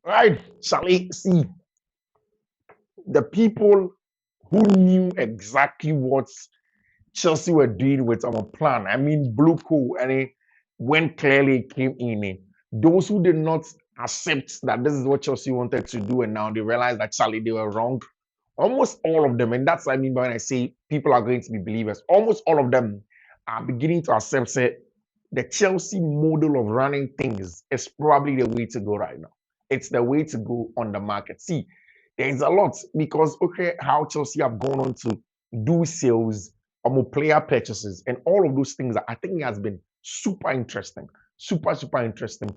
Right, Charlie. See, the people who knew exactly what Chelsea were doing with our plan. I mean, Blue Cool, and when clearly it came in, those who did not accept that this is what Chelsea wanted to do, and now they realize that Charlie they were wrong. Almost all of them, and that's what I mean by when I say people are going to be believers. Almost all of them are beginning to accept say, the Chelsea model of running things is probably the way to go right now. It's the way to go on the market. See, there's a lot because okay, how Chelsea have gone on to do sales, player purchases, and all of those things. I think it has been super interesting, super interesting,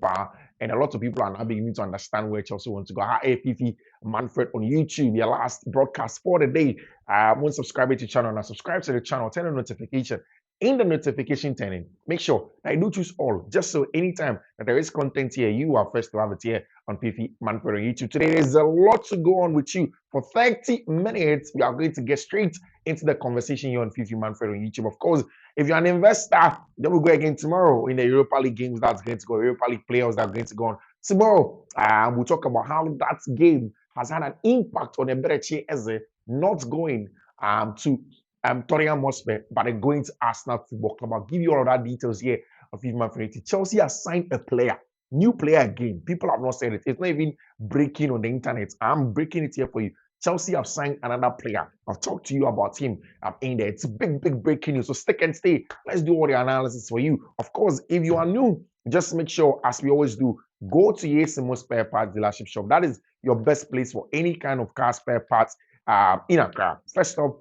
and a lot of people are now beginning to understand where Chelsea wants to go. Hi, Fiifi-Manfred on YouTube, your last broadcast for the day. Won't subscribe to the channel and subscribe to the channel, turn on notification in the notification turning, make sure that you do choose all, just so anytime that there is content here, you are first to have it here on Fiifi-Manfred on YouTube. Today, there's a lot to go on with you. For 30 minutes, we are going to get straight into the conversation here on Fiifi-Manfred on YouTube. Of course, if you're an investor, then we'll go again tomorrow in the Europa League games that's going to go, Europa League players that are going to go on tomorrow. We'll talk about how that game has had an impact on Eberechi Eze not going to Tottenham Hotspur, but they're going to Arsenal Football Club. I'll give you all of that details here of Fiifi-Manfred. Chelsea has signed a player, new player again. People have not said it. It's not even breaking on the internet. I'm breaking it here for you. Chelsea have signed another player. I've talked to you about him in there. It's big breaking news. So stick and stay. Let's do all the analysis for you. Of course, if you are new, just make sure, as we always do, go to Yesimo Spare Parts Dealership Shop. That is your best place for any kind of car spare parts in a car. First off,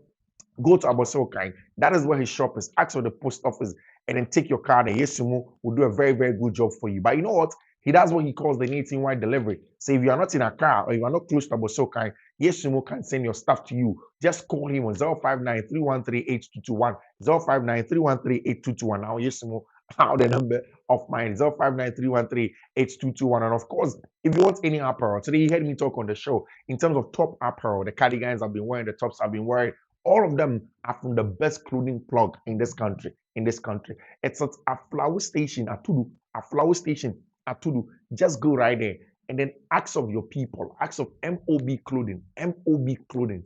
go to Abosokai. That is where his shop is. Ask for the post office and then take your car there. Yesumu will do a very good job for you. But you know what? He does what he calls the nationwide delivery. So if you are not in a car or you are not close to Abosokai, Yesumu can send your stuff to you. Just call him on 059-313-8221. 059-313-8221. Now Yesumu, how the number of mine, 059-313-8221. And of course, if you want any apparel, today you heard me talk on the show in terms of top apparel, the cardigans I've been wearing, the tops I've been wearing, all of them are from the best clothing plug in this country. It's at a flower station, Atudu, a flower station, Atudu. Just go right there and then ask of your people, ask of MOB clothing,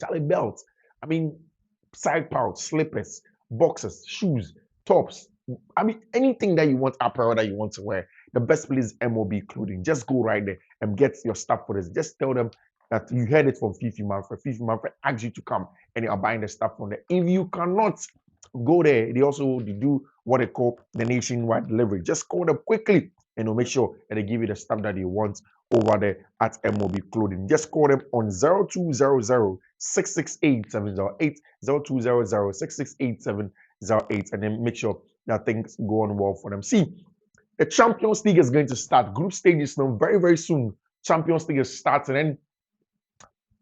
Charlie belts. I mean, side pouch, slippers, boxes, shoes, tops. I mean, anything that you want, apparel that you want to wear. The best place is MOB clothing. Just go right there and get your stuff for this. Just tell them that you heard it from Fiifi-Manfred. Fiifi-Manfred asks you to come and you are buying the stuff from there. If you cannot go there, they also do what they call the nationwide delivery. Just call them quickly and they'll make sure that they give you the stuff that you want over there at MOB Clothing. Just call them on 0200-668-708, 0200-668-708, and then make sure that things go on well for them. See, the Champions League is going to start. Group stages now very soon. Champions League is starting,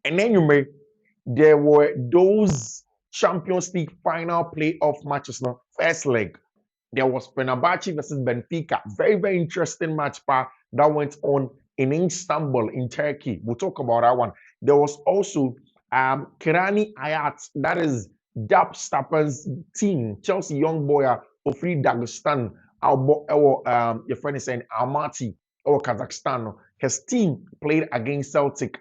and then there were those Champions League final playoff matches. Now, first leg, there was Fenerbahce versus Benfica. Very interesting match, that went on in Istanbul, in Turkey. We'll talk about that one. There was also Kerani Ayat, that is Dap Stapper's team, Chelsea young boy, Ofri Dagestan, your friend is saying Almaty, or Kazakhstan. His team played against Celtic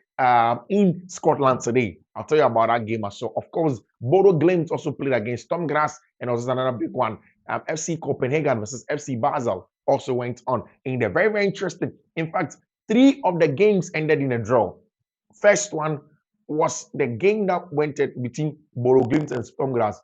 in Scotland today. I'll tell you about that game. So, of course, Bodo Glimt also played against Tom Grass, and also another big one. FC Copenhagen versus FC Basel also went on in there. Very interesting. In fact, 3 of the games ended in a draw. First one was the game that went between Bodo Glimt and Tom Grass.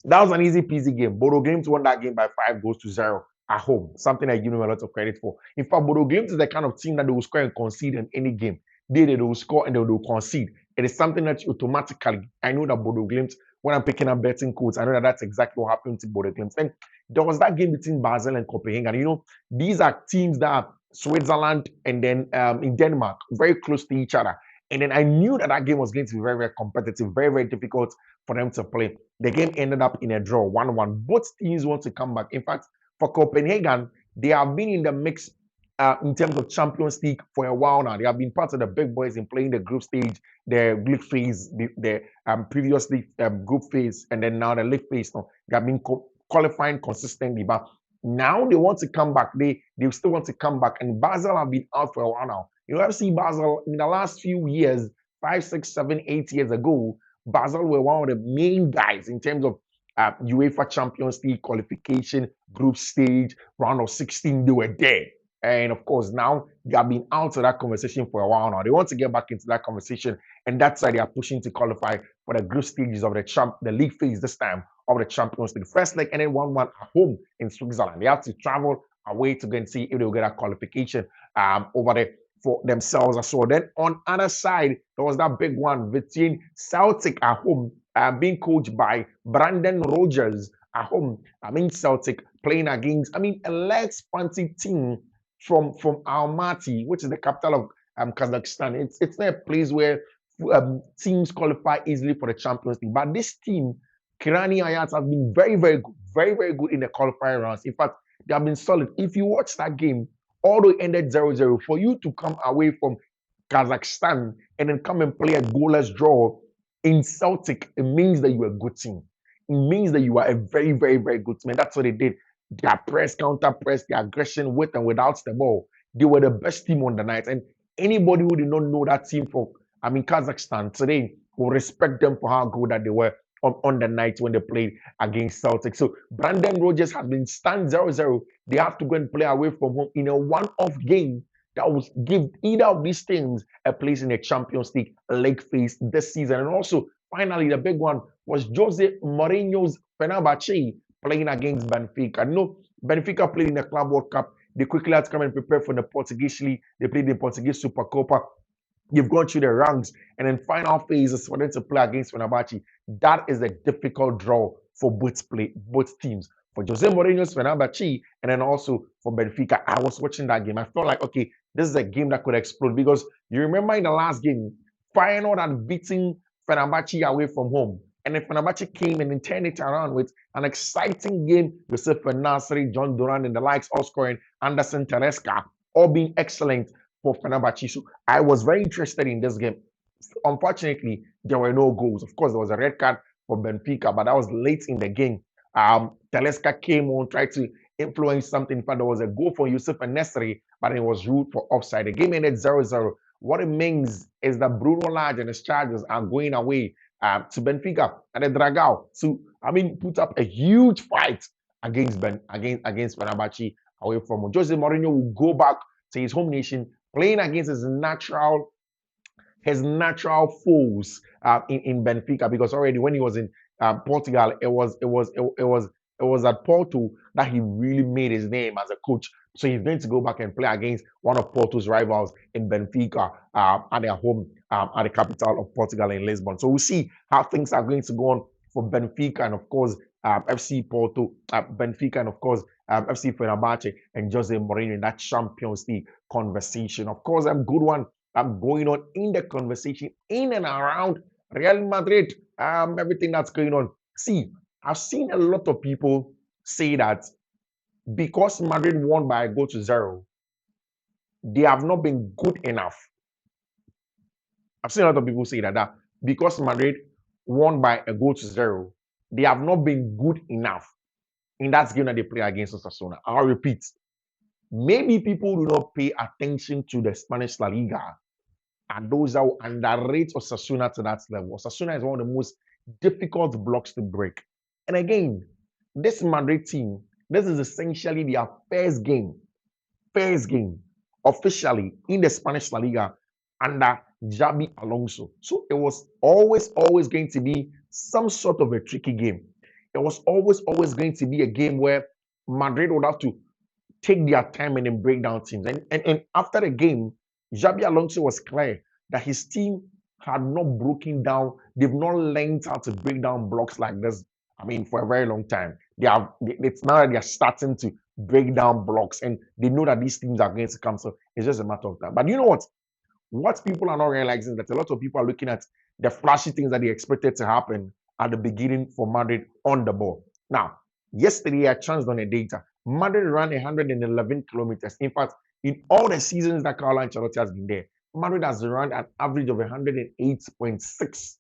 That was an easy peasy game. Bodo Glimt won that game by 5-0 at home. Something I give them a lot of credit for. In fact, Bodo Glimt is the kind of team that they will score and concede in any game. They will score and they will concede. It is something that automatically, I know that Bodo Glimt, when I'm picking up betting codes, I know that that's exactly what happened to Bodo Glimt. And there was that game between Basel and Copenhagen. You know, these are teams that are Switzerland and then in Denmark, very close to each other. And then I knew that that game was going to be very competitive, very difficult for them to play. The game ended up in a draw, 1-1. Both teams want to come back. In fact, for Copenhagen, they have been in the mix in terms of Champions League for a while now. They have been part of the big boys in playing the group stage, the league phase, the previously group phase, and then now the league phase. Now they have been qualifying consistently, but now they want to come back. They still want to come back, and Basel have been out for a while now. You have seen Basel in the last few years, 5, 6, 7, 8 years ago, Basel were one of the main guys in terms of UEFA Champions League qualification, group stage, round of 16. They were there. And of course, now they have been out of that conversation for a while now. They want to get back into that conversation, and that's why they are pushing to qualify for the group stages of the league phase this time of the Champions League. First leg ended 1-1 at home in Switzerland. They have to travel away to go and see if they will get a qualification over there for themselves as well. Then on other side, there was that big one between Celtic at home, being coached by Brandon Rogers at home. Celtic playing against, a less fancy team from Almaty, which is the capital of Kazakhstan. It's not a place where teams qualify easily for the Champions League. But this team, Kirani Ayat, has been very, very good, very, very good in the qualifying rounds. In fact, they have been solid. If you watch that game, although it ended 0-0, for you to come away from Kazakhstan and then come and play a goalless draw in Celtic, it means that you are a good team. It means that you are a very, very, very good team. And that's what they did. Their press, counter press, their aggression with and without the ball. They were the best team on the night. And anybody who did not know that team for, Kazakhstan today will respect them for how good that they were on the night when they played against Celtic. So Brandon Rogers has been stand 0-0. They have to go and play away from home in a one-off game that will give either of these teams a place in the Champions League leg phase this season. And also, finally, the big one was Jose Mourinho's Fenerbahce playing against Benfica. Benfica played in the Club World Cup. They quickly had to come and prepare for the Portuguese League. They played the Portuguese Supercopa. You've gone through the ranks, and then final phases for them to play against Fenerbahce. That is a difficult draw for both teams. For Jose Mourinho's Fenerbahce, and then also for Benfica. I was watching that game. I felt like, okay, this is a game that could explode, because you remember in the last game, Feyenoord had beaten Fenerbahce away from home. And then Fenerbahce came and then turned it around with an exciting game. Yusuf Nasri, John Duran, and the likes all scoring. Anderson Tedesca, all being excellent for Fenerbahce. So I was very interested in this game. Unfortunately, there were no goals. Of course, there was a red card for Benfica, but that was late in the game. Tedesca came on, tried to influence something. In fact, there was a goal for Yusuf Nesri, but it was ruled for offside. The game ended 0-0. What it means is that Bruno Lage and his Chargers are going away to Benfica and the Dragao to, put up a huge fight against Fenerbahce away from him. Jose Mourinho will go back to his home nation, playing against his natural foes in Benfica, because already when he was in Portugal, it was at Porto that he really made his name as a coach. So he's going to go back and play against one of Porto's rivals in Benfica at their home at the capital of Portugal in Lisbon. So we'll see how things are going to go on for Benfica and of course FC Porto, Benfica and of course FC Fenerbahce and Jose Mourinho in that Champions League conversation. Of course, a good one going on in the conversation in and around Real Madrid, everything that's going on. See, I've seen a lot of people say that because Madrid won by a goal to 0, they have not been good enough. I've seen a lot of people say that because Madrid won by a goal to 0, they have not been good enough in that game that they play against Osasuna. I'll repeat. Maybe people do not pay attention to the Spanish La Liga and those that will underrate Osasuna to that level. Osasuna is one of the most difficult blocks to break. And again, this Madrid team, this is essentially their first game officially in the Spanish La Liga under Xabi Alonso. So it was always going to be some sort of a tricky game. It was always going to be a game where Madrid would have to take their time and then break down teams. And after the game, Xabi Alonso was clear that his team had not broken down. They've not learned how to break down blocks like this, for a very long time. It's now that they're starting to break down blocks, and they know that these teams are going to come. So it's just a matter of time. But you know what? What people are not realizing that a lot of people are looking at the flashy things that they expected to happen at the beginning for Madrid on the ball. Now, yesterday I chanced on the data. Madrid ran 111 kilometers. In fact, in all the seasons that Carlo Ancelotti has been there, Madrid has run an average of 108.6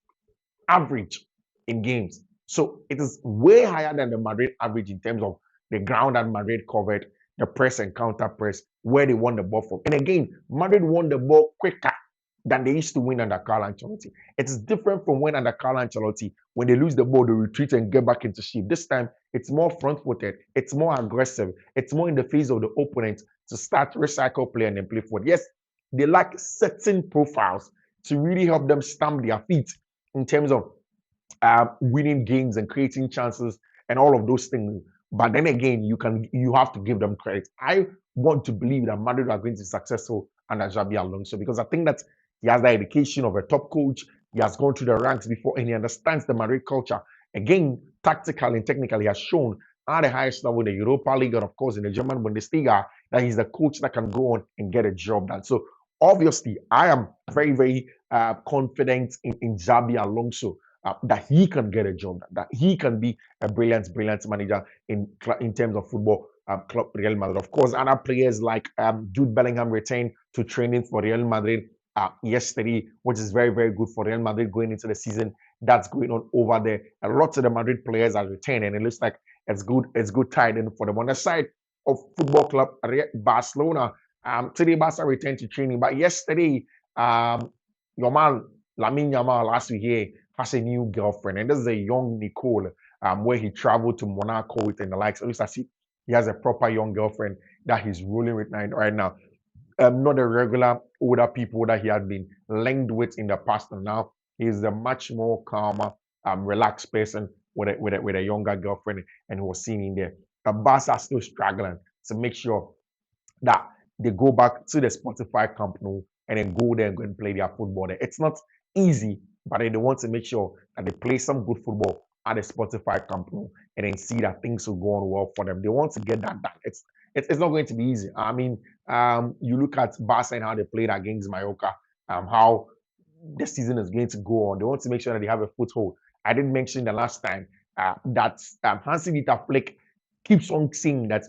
average in games. So it is way higher than the Madrid average in terms of the ground that Madrid covered, the press and counter press, where they won the ball from. And again, Madrid won the ball quicker than they used to win under Carlo Ancelotti. It's different from when under Carlo Ancelotti, when they lose the ball, they retreat and get back into shape. This time, it's more front-footed, it's more aggressive, it's more in the face of the opponent to start recycle play and then play forward. Yes, they lack certain profiles to really help them stamp their feet in terms of winning games and creating chances and all of those things. But then again, you have to give them credit. I want to believe that Madrid are going to be successful under Xabi Alonso because I think that he has the education of a top coach. He has gone through the ranks before and he understands the Madrid culture. Again, tactically and technically, he has shown at the highest level in the Europa League and of course in the German Bundesliga that he's the coach that can go on and get a job done. So obviously, I am very, very confident in Xabi Alonso. That he can get a job, that he can be a brilliant manager in terms of football club Real Madrid. Of course, other players like Jude Bellingham returned to training for Real Madrid yesterday, which is very, very good for Real Madrid going into the season that's going on over there. A lot of the Madrid players are returned, and it looks like it's good tied in for them. On the side of football club Barcelona, today Barca returned to training, but yesterday, your man Lamine Yamal, last week here, has a new girlfriend, and this is a young Nicole, where he traveled to Monaco with and the likes. It looks as if he has a proper young girlfriend that he's ruling with right now. Not the regular older people that he had been linked with in the past, and now he's a much more calmer, relaxed person with a younger girlfriend, and he was seen in there. The Barca are still struggling to make sure that they go back to the Spotify Camp Nou and then go there and go and play their football there. It's not easy, but they want to make sure that they play some good football at the Spotify Camp Nou and then see that things will go on well for them. They want to get that done. It's not going to be easy. I mean, you look at Barca and how they played against Mallorca, how the season is going to go on. They want to make sure that they have a foothold. I didn't mention the last time that Hansi-Dieter Flick keeps on saying that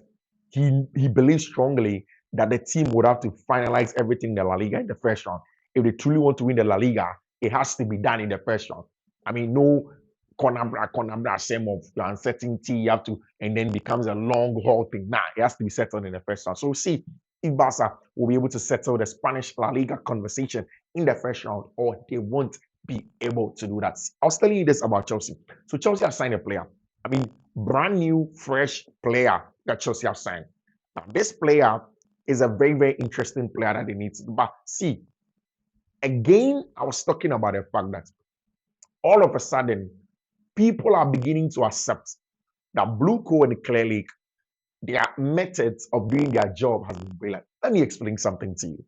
he believes strongly that the team would have to finalize everything in the La Liga in the first round. If they truly want to win the La Liga, it has to be done in the first round. I mean, no Conabra, same of the uncertainty you have to, and then becomes a long haul thing. Nah, it has to be settled in the first round. So we'll see if Barca will be able to settle the Spanish La Liga conversation in the first round, or they won't be able to do that. I was telling you this about Chelsea. So Chelsea have signed a player. I mean, brand new, fresh player that Chelsea have signed. Now, this player is a very, very interesting player that they need to do. But see, again, I was talking about the fact that all of a sudden, people are beginning to accept that Blue Co and the Clear Lake, their methods of doing their job has been brilliant. Let me explain something to you.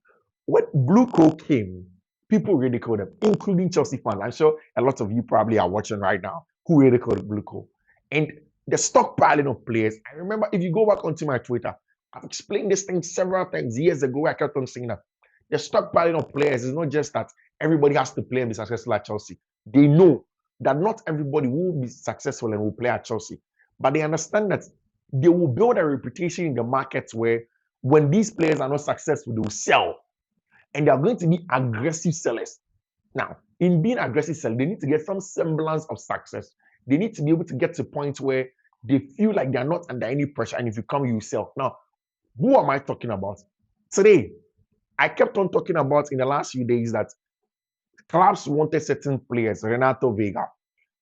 When Blue Co came, people ridiculed them, including Chelsea fans. I'm sure a lot of you probably are watching right now who ridiculed Blue Co. And the stockpiling of players, I remember if you go back onto my Twitter, I've explained this thing several times years ago. I kept on saying that the stockpiling of players is not just that everybody has to play and be successful at Chelsea. They know that not everybody will be successful and will play at Chelsea, but they understand that they will build a reputation in the markets where when these players are not successful, they will sell. And they are going to be aggressive sellers. Now, in being aggressive sellers, they need to get some semblance of success. They need to be able to get to a point where they feel like they are not under any pressure. And if you come, you sell. Now, who am I talking about? Today, I kept on talking about in the last few days that clubs wanted certain players, Renato Veiga,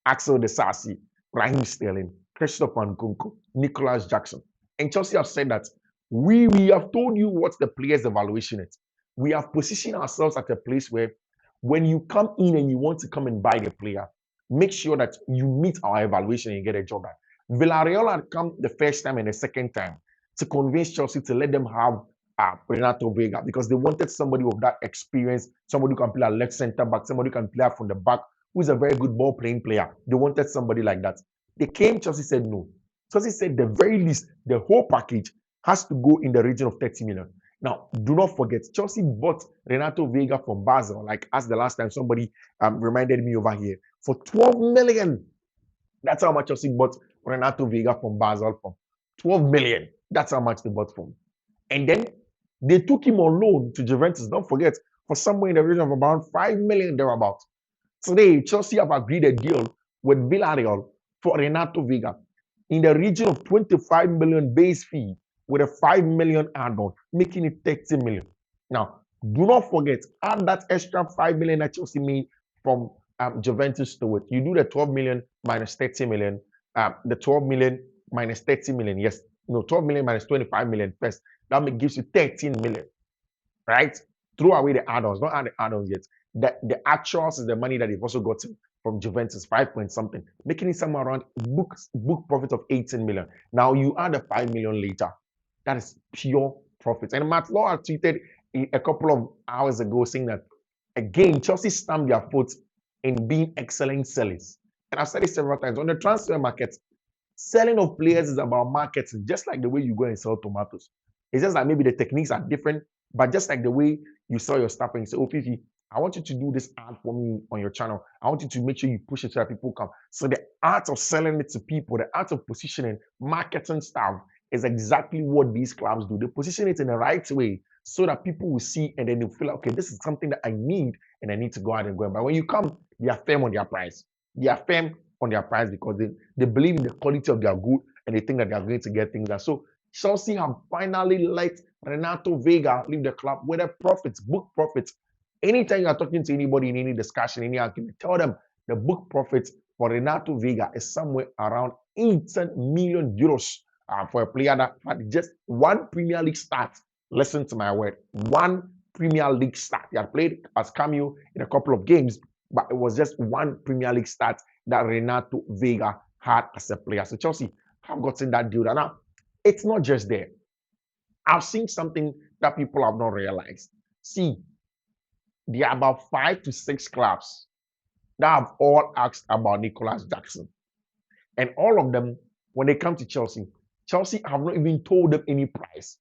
Axel Desasi, Raheem Sterling, Christopher Nkunku, Nicholas Jackson. And Chelsea have said that we have told you what the player's evaluation is. We have positioned ourselves at a place where when you come in and you want to come and buy the player, make sure that you meet our evaluation and you get a job done. Villarreal had come the first time and the second time to convince Chelsea to let them have Renato Veiga because they wanted somebody with that experience, somebody who can play a left center back, somebody who can play from the back, who is a very good ball playing player. They wanted somebody like that. They came, Chelsea said no. Chelsea said the very least, the whole package has to go in the region of 30 million. Now, do not forget, Chelsea bought Renato Veiga from Basel, like as the last time somebody reminded me over here, for 12 million. That's how much Chelsea bought Renato Veiga from Basel for. 12 million. That's how much they bought from. And then they took him on loan to Juventus, don't forget, for somewhere in the region of about 5 million thereabouts. Today, Chelsea have agreed a deal with Villarreal for Renato Veiga in the region of 25 million base fee with a 5 million add-on, making it 30 million. Now, do not forget, add that extra 5 million that Chelsea made from Juventus to it. You do the 12 million minus 30 million, the 12 million minus 30 million. Yes, no, 12 million minus 25 million first. That gives you 13 million, right? Throw away the add-ons, don't add the add-ons yet. The actuals is the money that they've also gotten from Juventus, 5 point something, making it somewhere around book profit of 18 million. Now you add the 5 million later. That is pure profit. And Matt Law tweeted a couple of hours ago saying that, again, Chelsea stamped their foot in being excellent sellers. And I've said it several times. On the transfer market, selling of players is about marketing, just like the way you go and sell tomatoes. It's just that maybe the techniques are different, but just like the way you sell your stuff and you say, oh, Fifi, I want you to do this ad for me on your channel. I want you to make sure you push it so that people come. So the art of selling it to people, the art of positioning, marketing stuff is exactly what these clubs do. They position it in the right way so that people will see and then they'll feel like, okay, this is something that I need and I need to go out and go. But when you come, they are firm on their price. They are firm on their price because they believe in the quality of their good and they think that they are going to get things done. So Chelsea have finally let Renato Veiga leave the club with a profit, book profits. Anytime you are talking to anybody in any discussion, any argument, tell them the book profit for Renato Veiga is somewhere around 18 million euros for a player that had just one Premier League start. Listen to my word, one Premier League start. He had played as cameo in a couple of games, but it was just one Premier League start that Renato Veiga had as a player. So Chelsea have gotten that deal. And now, it's not just there. I've seen something that people have not realized. See, there are about 5 to 6 clubs that have all asked about Nicolas Jackson. And all of them, when they come to Chelsea, Chelsea have not even told them any price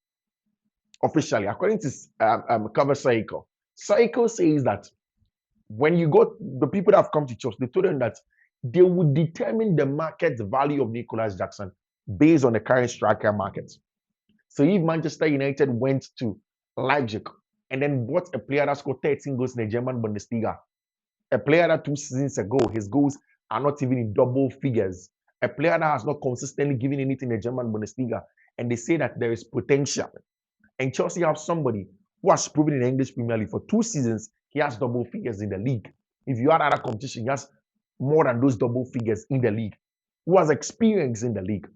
officially. According to Karussel, Saiko says that when you go, the people that have come to Chelsea, they told them that they would determine the market value of Nicolas Jackson based on the current striker market. So if Manchester United went to Leipzig and then bought a player that scored 13 goals in the German Bundesliga, a player that 2 seasons ago, his goals are not even in double figures, a player that has not consistently given anything in the German Bundesliga, and they say that there is potential. And Chelsea have somebody who has proven in the English Premier League for 2 seasons, he has double figures in the league. If you had other competition, he has more than those double figures in the league, who has experience in the league,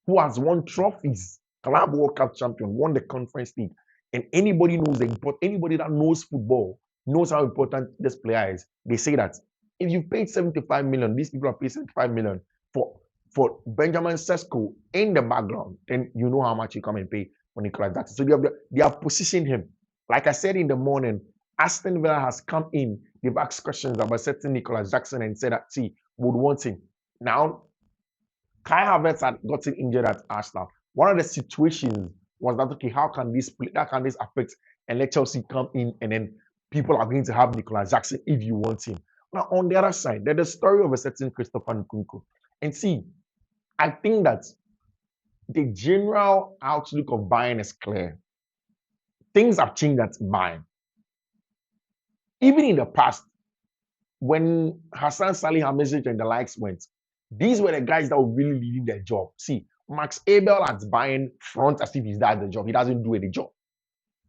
who has won trophies, Club World Cup champion, won the Conference League. And anybody that knows football knows how important this player is. They say that if you paid 75 million, these people are paid 75 million for Benjamin Sesko in the background, then you know how much you come and pay for Nicolas Jackson. So they have positioned him. Like I said in the morning, Aston Villa has come in. They've asked questions about certain Nicolas Jackson and said that, see, would want him. Now, Kai Havertz had gotten injured at Arsenal. One of the situations was that, okay, how can this affect and let Chelsea come in and then people are going to have Nicolas Jackson if you want him. Now, on the other side, there's the story of a certain Christopher Nkunku. And see, I think that the general outlook of buying is clear. Things have changed at buying. Even in the past, when Hassan Salihamidzic and the likes went, these were the guys that were really leading their job. See, Max Abel at Bayern front as if he's that the job. He doesn't do any job.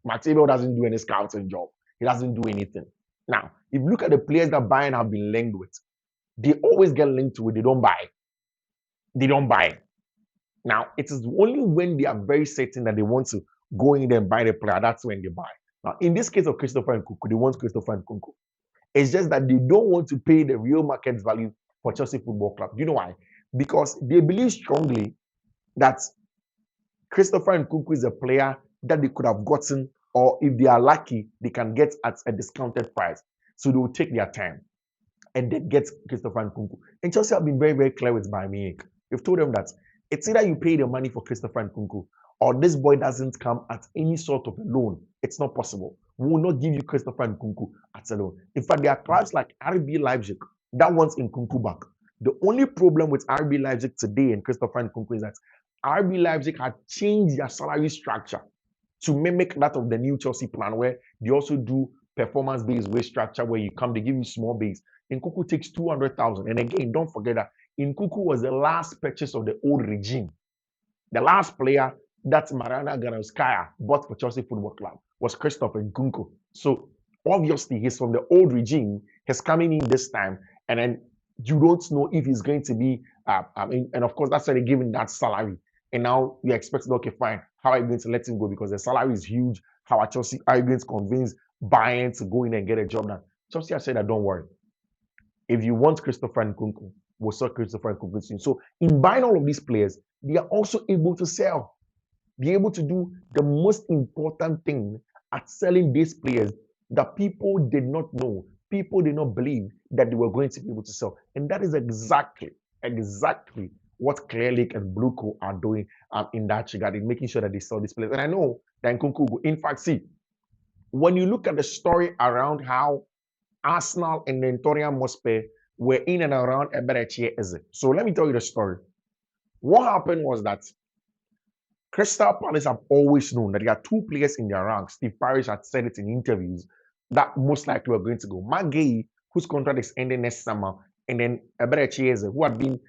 Max Abel doesn't do any scouting job. He doesn't do anything. Now, if you look at the players that Bayern have been linked with, they always get linked to it. They don't buy. They don't buy. Now, it is only when they are very certain that they want to go in there and buy the player, that's when they buy. Now, in this case of Christopher Nkunku, they want Christopher Nkunku. It's just that they don't want to pay the real market value for Chelsea Football Club. Do you know why? Because they believe strongly that Christopher Nkunku is a player that they could have gotten, or if they are lucky, they can get at a discounted price. So they will take their time and then get Christopher Nkunku. And Chelsea have been very, very clear with Bayern Munich. They've told them that it's either you pay the money for Christopher Nkunku or this boy doesn't come at any sort of a loan. It's not possible. We will not give you Christopher Nkunku at a loan. In fact, there are clubs like RB Leipzig that wants Nkunku back. The only problem with RB Leipzig today and Christopher Nkunku is that RB Leipzig had changed their salary structure to mimic that of the new Chelsea plan, where they also do performance-based wage structure, where you come, they give you small base. Nkunku takes 200,000. And again, don't forget that Nkunku was the last purchase of the old regime. The last player that Mariana Granovskaya bought for Chelsea Football Club was Christoph Nkunku. So obviously he's from the old regime. He's coming in this time, and then you don't know if he's going to be. And of course that's why they give him that salary. And now you're expecting, okay, fine. How are you going to let him go because the salary is huge? How are Chelsea are you going to convince Bayern to go in and get a job done? Chelsea has said that don't worry. If you want Christopher Nkunku, we'll sell Christopher Nkunku soon. So in buying all of these players, they are also able to sell. Be able to do the most important thing at selling these players that people did not know, people did not believe that they were going to be able to sell. And that is exactly what Clear Lake and Blue Co are doing in that regard, in making sure that they sell these players. And I know that Nkunku, in fact, see, when you look at the story around how Arsenal and then Tottenham Hotspur were in and around Eberechi Eze. So let me tell you the story. What happened was that Crystal Palace have always known that there are two players in their ranks. Steve Parish had said it in interviews that most likely were going to go. Magay, whose contract is ending next summer, and then Eberechi Eze, who had been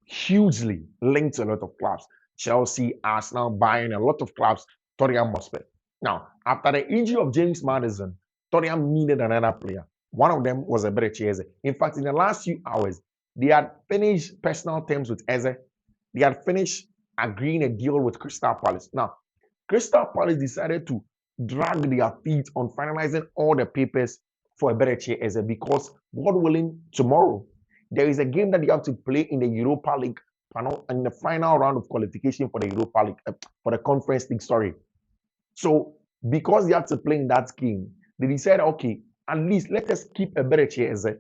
hugely linked to a lot of clubs. Chelsea, Arsenal, Bayern, a lot of clubs, Tottenham Hotspur. Now, after the injury of James Maddison, Tottenham needed another player. One of them was Eberechi Eze. In fact, in the last few hours, they had finished personal terms with Eze. They had finished agreeing a deal with Crystal Palace. Now, Crystal Palace decided to drag their feet on finalizing all the papers for Eberechi Eze because, God willing, tomorrow there is a game that you have to play in the Europa League panel and the final round of qualification for the Europa League, for the Conference League, sorry. So, because you have to play in that game, they decided, okay, at least let us keep Eberechi Eze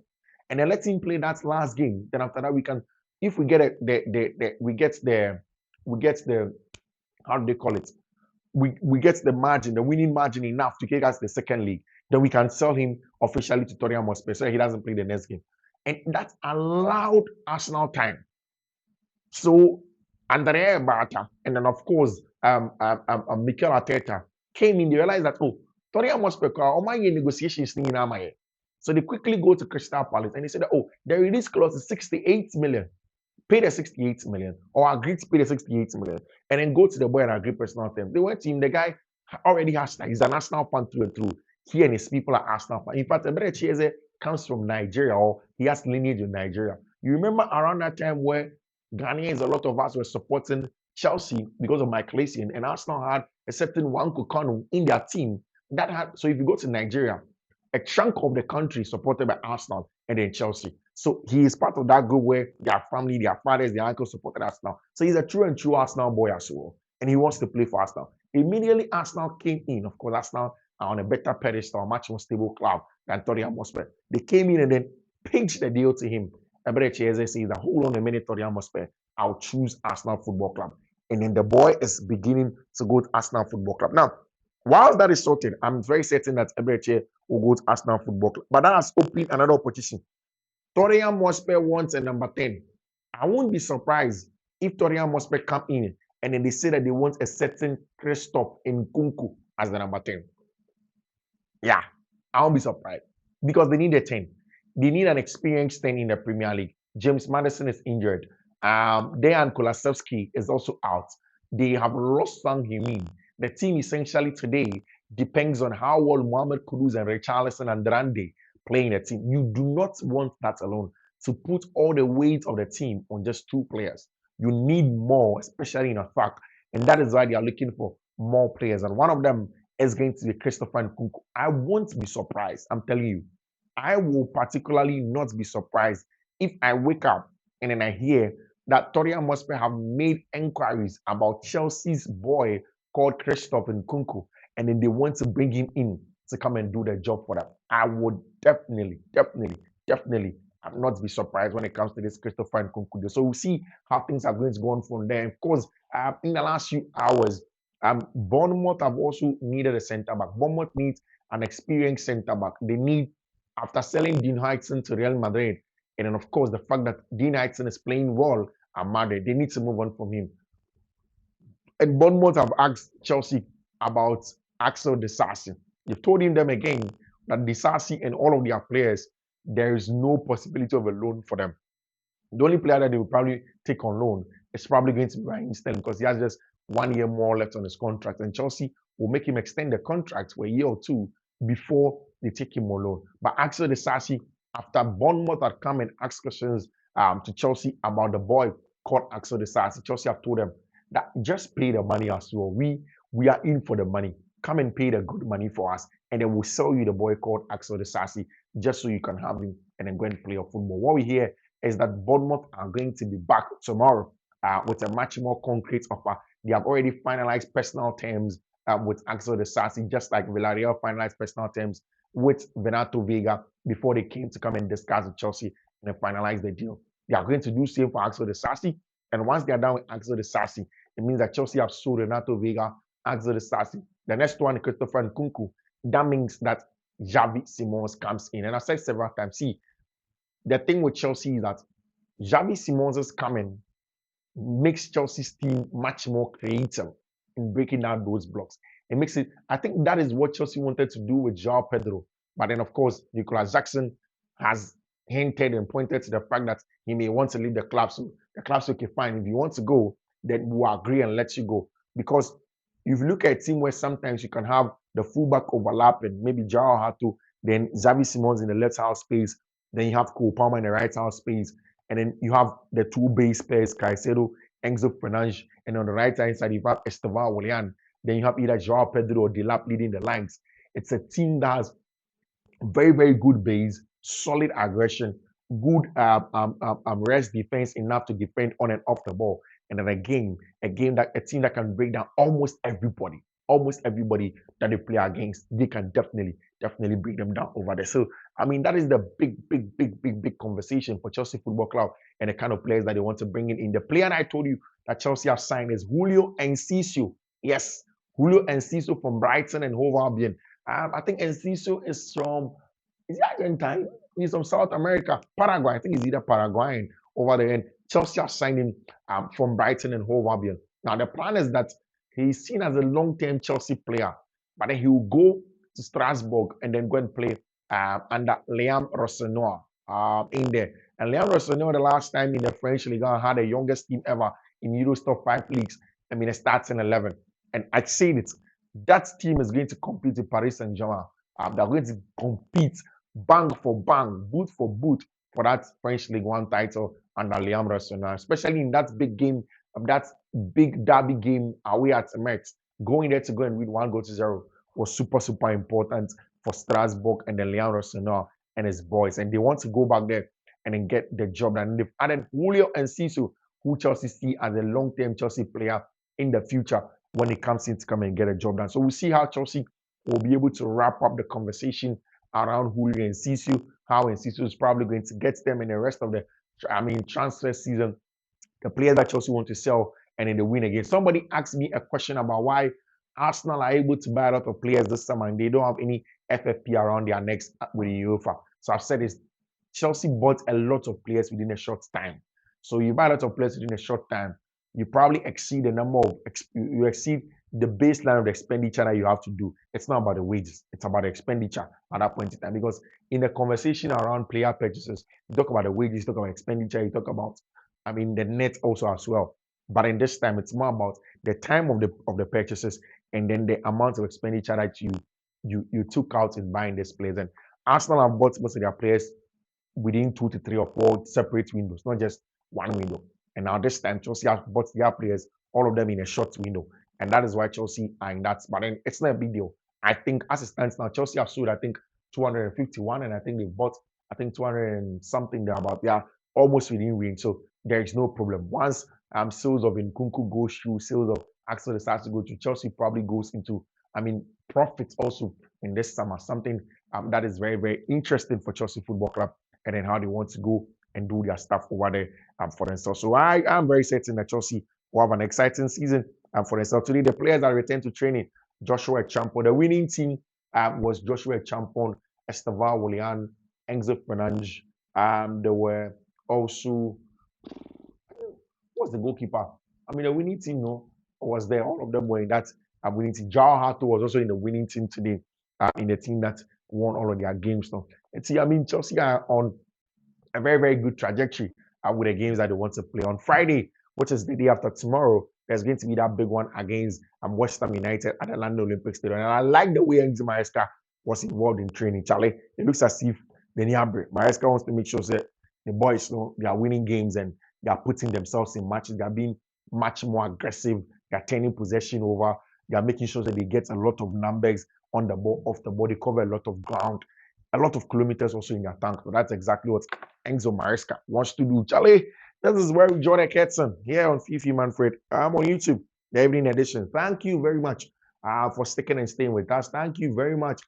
and then let him play that last game. Then after that, we can, if we get we get the, how do they call it? We get the margin, the winning margin enough to get us the second league. Then we can sell him officially to Tottenham Hotspur so he doesn't play the next game. And that allowed Arsenal time. So Andrea Barca and then of course Mikel Arteta came in. They realized that Tottenham Hotspur negotiations thing in. So they quickly go to Crystal Palace and they said, the release clause is 68 million. Pay the 68 million or agree to pay the 68 million and then go to the boy and agree personal terms. They went to him. The guy already has, he's an Arsenal fan through and through. He and his people are Arsenal fans. In fact, Eberechi Eze comes from Nigeria, or he has lineage in Nigeria. You remember around that time where Ghanaians, a lot of us were supporting Chelsea because of Michael Essien, and Arsenal had a certain Nwanko Kanu in their team. So if you go to Nigeria, a chunk of the country supported by Arsenal and then Chelsea. So he is part of that group where their family, their fathers, their uncles supported Arsenal. So he's a true and true Arsenal boy as well. And he wants to play for Arsenal. Immediately, Arsenal came in. Of course, Arsenal are on a better pedestal, a much more stable club than Tottenham Hotspur. They came in and then pitched the deal to him. Eberechi Eze says, hold on a minute, Tottenham Hotspur. I'll choose Arsenal Football Club. And then the boy is beginning to go to Arsenal Football Club. Now, whilst that is sorted, I'm very certain that Eberechi will go to Arsenal Football Club. But that has opened another opposition. Tottenham Hotspur wants a number 10. I won't be surprised if Tottenham Hotspur come in and then they say that they want a certain Christoph Nkunku as the number 10. Yeah, I won't be surprised because they need a 10. They need an experienced 10 in the Premier League. James Maddison is injured. Dejan Kulusevski is also out. They have lost Sang Heung-min. The team essentially today depends on how well Mohamed Kudus and Richarlison and Durande play in the team. You do not want that alone to put all the weight of the team on just two players. You need more, especially in attack, and that is why they are looking for more players. And one of them is going to be Christopher Nkunku. I won't be surprised. I'm telling you, I will particularly not be surprised if I wake up and then I hear that Tottenham Hotspur have made inquiries about Chelsea's boy called Christoph Nkunku, and then they want to bring him in to come and do the job for them. I would definitely I'm not be surprised when it comes to this Christopher Nkunku. So we'll see how things are going to go on from there. Of course, in the last few hours, Bournemouth have also needed a centre back. Bournemouth needs an experienced centre back. They need, after selling Dean Huijsen to Real Madrid, and then of course the fact that Dean Huijsen is playing well at Madrid, they need to move on from him. And Bournemouth have asked Chelsea about Axel Disasi. They've told them again that Disasi and all of their players, there is no possibility of a loan for them. The only player that they will probably take on loan is probably going to be Raheem Sterling because he has just 1 year more left on his contract, and Chelsea will make him extend the contract for a year or two before they take him on loan. But Axel Disasi, after Bournemouth had come and asked questions to Chelsea about the boy called Axel Disasi, Chelsea have told them that just pay the money as well. We are in for the money. Come and pay the good money for us, and then we'll sell you the boy called Axel Disasi just so you can have him and then go and play your football. What we hear is that Bournemouth are going to be back tomorrow with a much more concrete offer. They have already finalized personal terms with Axel Disasi, just like Villarreal finalized personal terms with Renato Veiga before they came to come and discuss with Chelsea and finalize the deal. They are going to do the same for Axel Disasi. And once they are done with Axel Disasi, it means that Chelsea have sold Renato Veiga, Axel Disasi. The next one, Christopher Nkunku. That means that Xavi Simons comes in. And I said several times, see, the thing with Chelsea is that Xavi Simons' coming makes Chelsea's team much more creative in breaking down those blocks. It makes it, I think that is what Chelsea wanted to do with João Pedro. But then, of course, Nicolas Jackson has hinted and pointed to the fact that he may want to leave the club. So the club said, okay, fine. If you want to go, then we'll agree and let you go. Because if you look at a team where sometimes you can have the fullback overlap and maybe João Hato, then Xavi Simons in the left half space, then you have Cole Palmer in the right half space, and then you have the two base players, Caicedo, Enzo Fernandes, and on the right hand side, you have Esteban Willian. Then you have either Joao Pedro or Delap leading the lines. It's a team that has very, very good base, solid aggression, good rest defense enough to defend on and off the ball. And then a team that can break down almost everybody that they play against, they can definitely break them down over there. So, I mean, that is the big conversation for Chelsea Football Club and the kind of players that they want to bring in. The player I told you that Chelsea have signed is Julio Enciso. Yes, Julio Enciso from Brighton and Hove Albion. I think Enciso is from, is he Argentine? He's from South America, Paraguay. I think he's either Paraguayan over there. And Chelsea have signed him from Brighton and Hove Albion. Now, the plan is that he's seen as a long-term Chelsea player, but then he will go to Strasbourg and then go and play under Liam Rossenoir in there. And Liam Rossenoir, the last time in the French League, had the youngest team ever in Euro's top 5 leagues. I mean, it starts in 11. And I'd say it, that team is going to compete with Paris Saint-Germain. They're going to compete bang for bang, boot for boot for that French League One title under Liam Rossenoir, especially in that big game, that big derby game away at Metz. Going there to go and win 1-0 was super important for Strasbourg and then Liam Rossenoir and his boys. And they want to go back there and then get the job done. And they've added Julio Enciso, who Chelsea see as a long-term Chelsea player in the future when he comes in to come and get a job done. So we'll see how Chelsea will be able to wrap up the conversation around Julio Enciso, how Enciso is probably going to get them in the rest of the, transfer season, the players that Chelsea want to sell, and then they win again. Somebody asked me a question about why Arsenal are able to buy a lot of players this summer and they don't have any FFP around their necks with the UEFA. So I've said this, Chelsea bought a lot of players within a short time. So you buy a lot of players within a short time, you probably exceed the number of, you exceed the baseline of the expenditure that you have to do. It's not about the wages, it's about the expenditure at that point in time. Because in the conversation around player purchases, you talk about the wages, you talk about expenditure, you talk about, the net also as well. But in this time, it's more about the time of the purchases and then the amount of expenditure that you took out in buying these players. And Arsenal have bought most of their players within 2 to 3 or 4 separate windows, not just one window. And now this time, Chelsea have bought their players, all of them in a short window. And that is why Chelsea are in that. But then it's not a big deal. I think as it stands now, Chelsea have sold, 251, and I think they bought, 200 and something there about. They are almost within range. So there is no problem. Once sales of Nkunku goes through, sales of Axel starts to go to, Chelsea probably goes into, profits also in this summer. Something that is very interesting for Chelsea Football Club, and then how they want to go and do their stuff over there for themselves. So I am very certain that Chelsea will have an exciting season for themselves. Today, the players that returned to training, Joshua Champo. The winning team was Joshua Champo, Esteban Willian, Enzo Fernandes. There were also, what's the goalkeeper? The winning team, was there. All of them were in that winning team. João Hato was also in the winning team today, in the team that won all of their games. And see, Chelsea are on a very good trajectory with the games that they want to play. On Friday, which is the day after tomorrow, there's going to be that big one against West Ham United at the London Olympic Stadium. And I like the way Enzo Maresca was involved in training. Charlie, it looks as if the Maresca wants to make sure that the boys know they are winning games and they are putting themselves in matches. They are being much more aggressive. They are turning possession over. They are making sure that they get a lot of numbers on the ball, off the ball. They cover a lot of ground, a lot of kilometers also in their tank. So that's exactly what Enzo Maresca wants to do. Charlie, this is where we join Ketson here on Fiifi-Manfred. I'm on YouTube, the evening edition. Thank you very much for sticking and staying with us. Thank you very much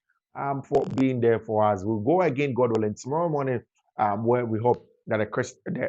for being there for us. We'll go again, God willing, tomorrow morning, where we hope that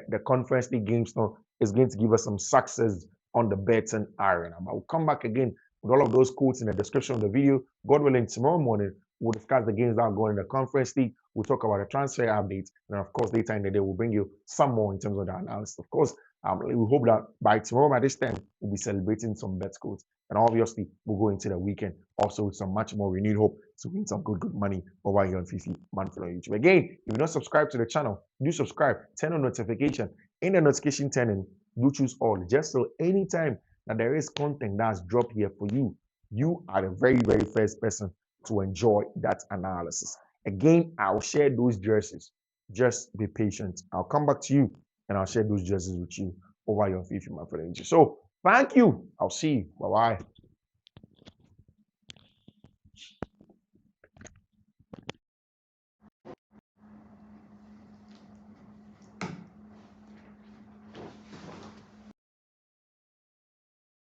the Conference League games now is going to give us some success on the betting arena. But we'll come back again with all of those quotes in the description of the video. God willing, tomorrow morning, we'll discuss the games that are going in the Conference League. We'll talk about the transfer updates. And of course, later in the day, we'll bring you some more in terms of the analysis. Of course, we hope that by tomorrow, by this time, we'll be celebrating some bet quotes. And obviously, we'll go into the weekend also with some much more renewed hope to win some good money over here on Fiifi-Manfred on YouTube. Again, if you're not subscribed to the channel, do subscribe, turn on notification. In the notification turning, do choose all. Just so anytime that there is content that's dropped here for you, you are the very, very first person to enjoy that analysis. Again, I'll share those jerseys. Just be patient. I'll come back to you and I'll share those jerseys with you over your Fiifi-Manfred. So thank you. I'll see you. Bye-bye.